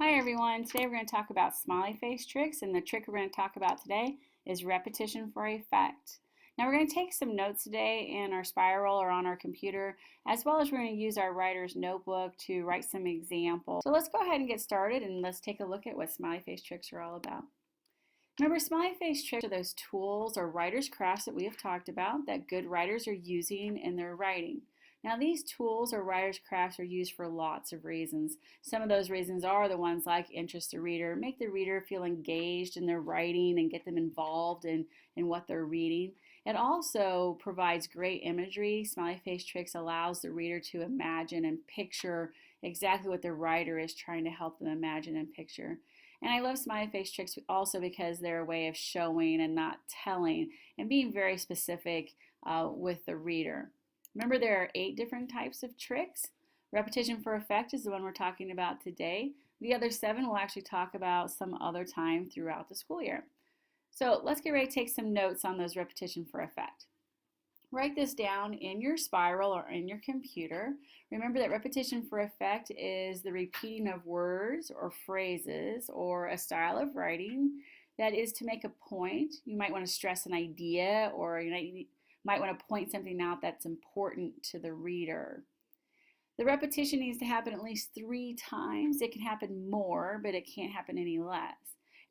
Hi everyone, today we're going to talk about smiley face tricks, and the trick we're going to talk about today is repetition for effect. Now we're going to take some notes today in our spiral or on our computer, as well as we're going to use our writer's notebook to write some examples. So let's go ahead and get started and let's take a look at what smiley face tricks are all about. Remember, smiley face tricks are those tools or writer's crafts that we have talked about that good writers are using in their writing. Now, these tools or writer's crafts are used for lots of reasons. Some of those reasons are the ones like interest the reader, make the reader feel engaged in their writing and get them involved in what they're reading. It also provides great imagery. Smiley face tricks allows the reader to imagine and picture exactly what the writer is trying to help them imagine and picture. And I love smiley face tricks also because they're a way of showing and not telling and being very specific with the reader. Remember, there are 8 different types of tricks. Repetition for effect is the one we're talking about today. The other 7 we'll actually talk about some other time throughout the school year. So let's get ready to take some notes on those repetition for effect. Write this down in your spiral or in your computer. Remember that repetition for effect is the repeating of words or phrases or a style of writing that is to make a point. You might want to stress an idea, or you might want to point something out that's important to the reader. The repetition needs to happen at least 3 times. It can happen more, but it can't happen any less.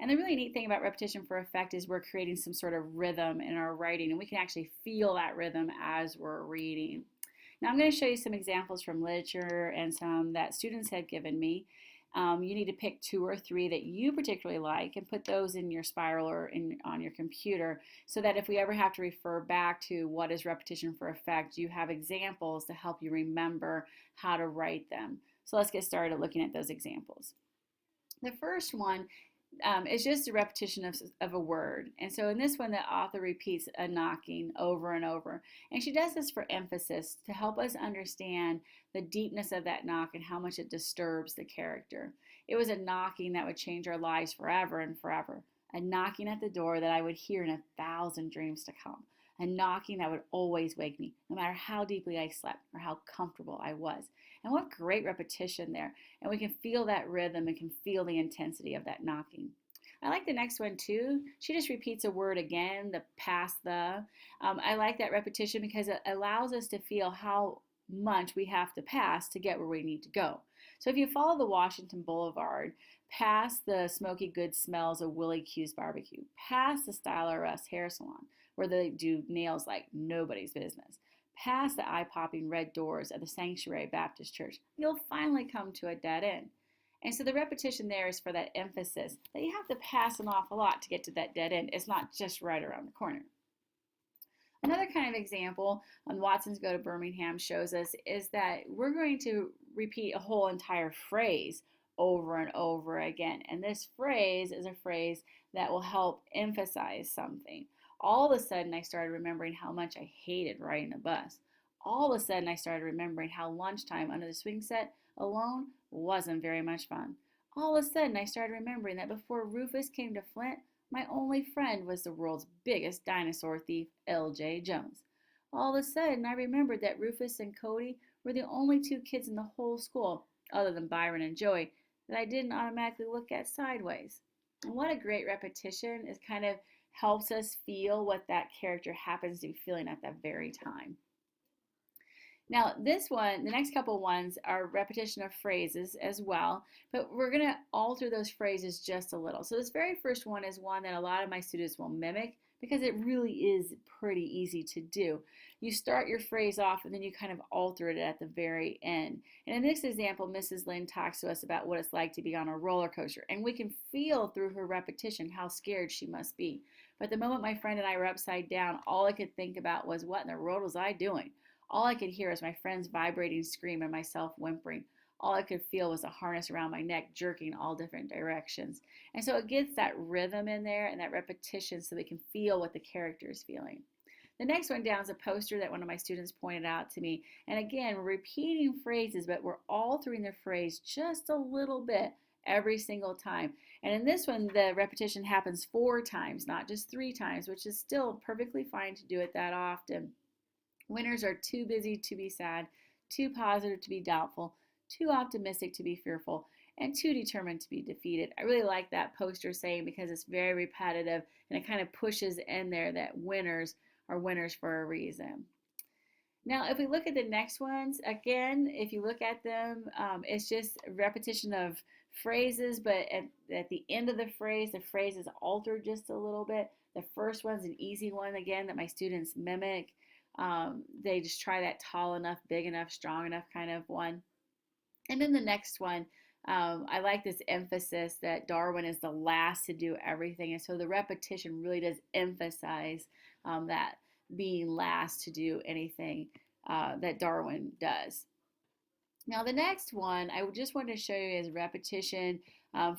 And the really neat thing about repetition for effect is we're creating some sort of rhythm in our writing, and we can actually feel that rhythm as we're reading. Now I'm going to show you some examples from literature and some that students have given me. You need to pick 2 or 3 that you particularly like and put those in your spiral or on your computer, so that if we ever have to refer back to what is repetition for effect, you have examples to help you remember how to write them. So let's get started looking at those examples. The first one is just a repetition of a word. And so in this one, the author repeats a knocking over and over. And she does this for emphasis to help us understand the deepness of that knock and how much it disturbs the character. It was a knocking that would change our lives forever and forever. A knocking at the door that I would hear in 1,000 dreams to come. A knocking that would always wake me, no matter how deeply I slept or how comfortable I was. And what great repetition there. And we can feel that rhythm and can feel the intensity of that knocking. I like the next one too. She just repeats a word again, the past the. I like that repetition because it allows us to feel how much we have to pass to get where we need to go. So if you follow the Washington Boulevard, past the smoky good smells of Willie Q's barbecue, past the Style R Us hair salon, where they do nails like nobody's business, past the eye-popping red doors of the Sanctuary Baptist Church, you'll finally come to a dead end. And so the repetition there is for that emphasis that you have to pass an awful lot to get to that dead end. It's not just right around the corner. Another kind of example on Watson's Go to Birmingham shows us is that we're going to repeat a whole entire phrase over and over again. And this phrase is a phrase that will help emphasize something. All of a sudden, I started remembering how much I hated riding a bus. All of a sudden, I started remembering how lunchtime under the swing set alone wasn't very much fun. All of a sudden, I started remembering that before Rufus came to Flint, my only friend was the world's biggest dinosaur thief, L.J. Jones. All of a sudden, I remembered that Rufus and Cody were the only 2 kids in the whole school, other than Byron and Joey, that I didn't automatically look at sideways. And what a great repetition. It kind of helps us feel what that character happens to be feeling at that very time. Now this one, the next couple ones are repetition of phrases as well, but we're going to alter those phrases just a little. So this very first one is one that a lot of my students will mimic because it really is pretty easy to do. You start your phrase off and then you kind of alter it at the very end. And in this example, Mrs. Lynn talks to us about what it's like to be on a roller coaster, and we can feel through her repetition how scared she must be. But the moment my friend and I were upside down, all I could think about was, what in the world was I doing? All I could hear was my friend's vibrating scream and myself whimpering. All I could feel was a harness around my neck jerking all different directions. And so it gets that rhythm in there and that repetition so they can feel what the character is feeling. The next one down is a poster that one of my students pointed out to me. And again, we're repeating phrases, but we're altering the phrase just a little bit every single time. And in this one, the repetition happens 4 times, not just 3 times, which is still perfectly fine to do it that often. Winners are too busy to be sad, too positive to be doubtful, too optimistic to be fearful, and too determined to be defeated. I really like that poster saying because it's very repetitive and it kind of pushes in there that winners are winners for a reason. Now, if we look at the next ones, again, if you look at them, it's just repetition of phrases, but at the end of the phrase is altered just a little bit. The first one's an easy one, again, that my students mimic. They just try that tall enough, big enough, strong enough kind of one. And then the next one, I like this emphasis that Darwin is the last to do everything. And so the repetition really does emphasize that being last to do anything that Darwin does. Now the next one I just wanted to show you is repetition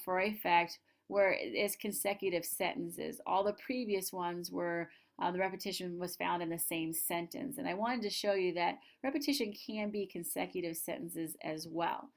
for effect, where it's consecutive sentences. All the previous ones were the repetition was found in the same sentence. And I wanted to show you that repetition can be consecutive sentences as well.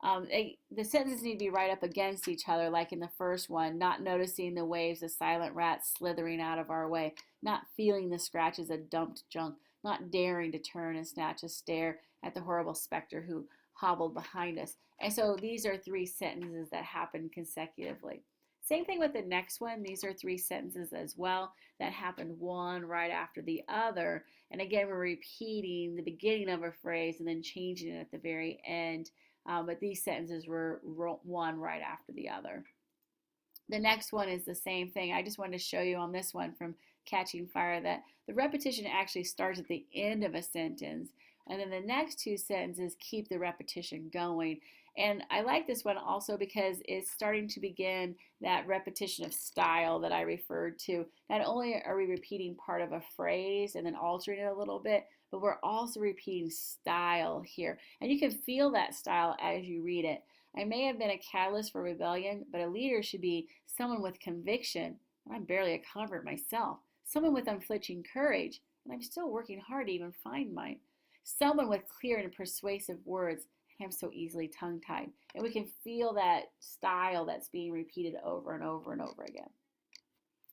The sentences need to be right up against each other, like in the first one, not noticing the waves of silent rats slithering out of our way, not feeling the scratches of dumped junk, not daring to turn and snatch a stare at the horrible specter who hobbled behind us. And so these are three sentences that happen consecutively. Same thing with the next one. These are three sentences as well that happen one right after the other. And again, we're repeating the beginning of a phrase and then changing it at the very end. But these sentences were one right after the other. The next one is the same thing. I just wanted to show you on this one from Catching Fire that the repetition actually starts at the end of a sentence, and then the next two sentences keep the repetition going. And I like this one also because it's starting to begin that repetition of style that I referred to. Not only are we repeating part of a phrase and then altering it a little bit, but we're also repeating style here. And you can feel that style as you read it. I may have been a catalyst for rebellion, but a leader should be someone with conviction. I'm barely a convert myself. Someone with unflinching courage, and I'm still working hard to even find mine. Someone with clear and persuasive words, and I'm so easily tongue-tied. And we can feel that style that's being repeated over and over and over again.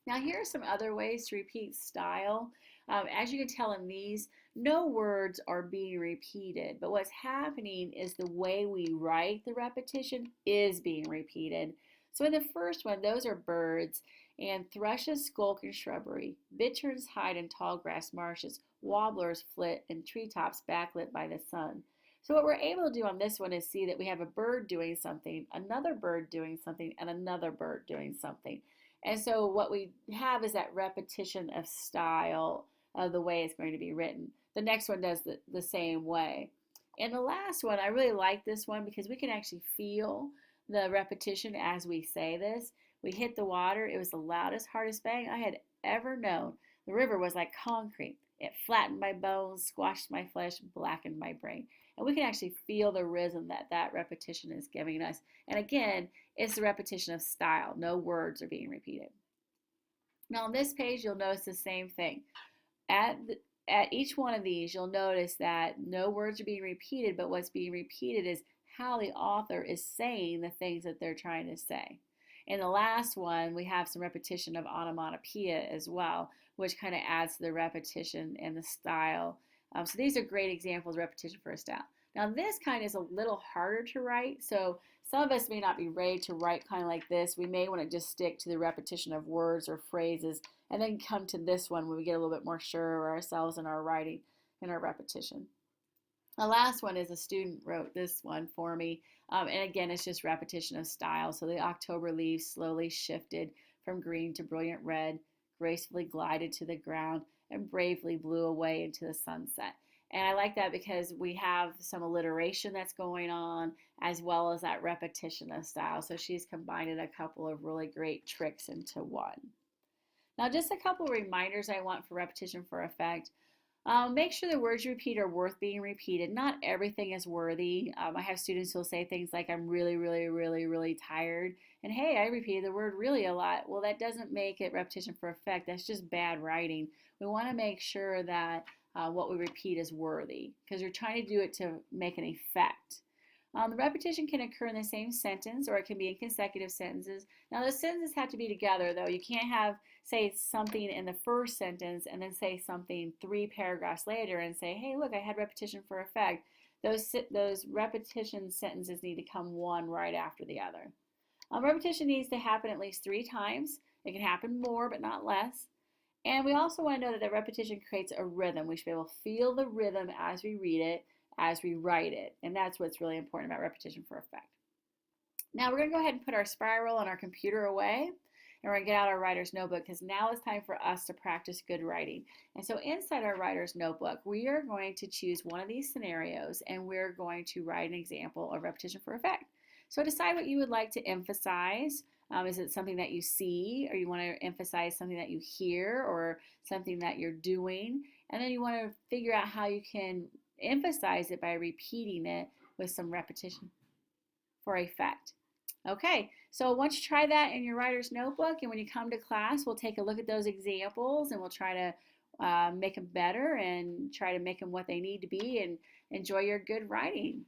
Now here are some other ways to repeat style. As you can tell in these, no words are being repeated, but what's happening is the way we write the repetition is being repeated. So in the first one, those are birds, and thrushes skulk in shrubbery, bitterns hide in tall grass marshes, warblers flit in treetops backlit by the sun. So what we're able to do on this one is see that we have a bird doing something, another bird doing something, and another bird doing something. And so what we have is that repetition of style of the way it's going to be written. The next one does the same way. And the last one, I really like this one because we can actually feel the repetition as we say this. We hit the water. It was the loudest, hardest bang I had ever known. The river was like concrete. It flattened my bones, squashed my flesh, blackened my brain. And we can actually feel the rhythm that that repetition is giving us. And again, it's the repetition of style. No words are being repeated. Now on this page, you'll notice the same thing. At each one of these, you'll notice that no words are being repeated, but what's being repeated is how the author is saying the things that they're trying to say. In the last one, we have some repetition of onomatopoeia as well, which kind of adds to the repetition and the style. So these are great examples of repetition for a style. Now this kind is a little harder to write, so some of us may not be ready to write kind of like this. We may want to just stick to the repetition of words or phrases and then come to this one when we get a little bit more sure of ourselves in our writing and our repetition. The last one is a student wrote this one for me, and again it's just repetition of style. So the October leaves slowly shifted from green to brilliant red, gracefully glided to the ground, and bravely blew away into the sunset. And I like that because we have some alliteration that's going on as well as that repetition of style. So she's combined a couple of really great tricks into one. Now just a couple of reminders I want for repetition for effect. Make sure the words you repeat are worth being repeated. Not everything is worthy. I have students who will say things like, I'm really, really, really, really tired. And hey, I repeated the word really a lot. Well, that doesn't make it repetition for effect. That's just bad writing. We want to make sure that what we repeat is worthy because you're trying to do it to make an effect. The repetition can occur in the same sentence or it can be in consecutive sentences. Now the sentences have to be together though. You can't have, say, something in the first sentence and then say something 3 paragraphs later and say, hey, look, I had repetition for effect. Those repetition sentences need to come one right after the other. Repetition needs to happen at least 3 times. It can happen more, but not less. And we also want to know that the repetition creates a rhythm. We should be able to feel the rhythm as we read it, as we write it. And that's what's really important about repetition for effect. Now we're going to go ahead and put our spiral on our computer away. And we're going to get out our writer's notebook because now it's time for us to practice good writing. And so inside our writer's notebook, we are going to choose one of these scenarios and we're going to write an example of repetition for effect. So decide what you would like to emphasize. Is it something that you see, or you want to emphasize something that you hear, or something that you're doing? And then you want to figure out how you can emphasize it by repeating it with some repetition for effect. Okay, so once you try that in your writer's notebook, and when you come to class, we'll take a look at those examples and we'll try to make them better and try to make them what they need to be, and enjoy your good writing.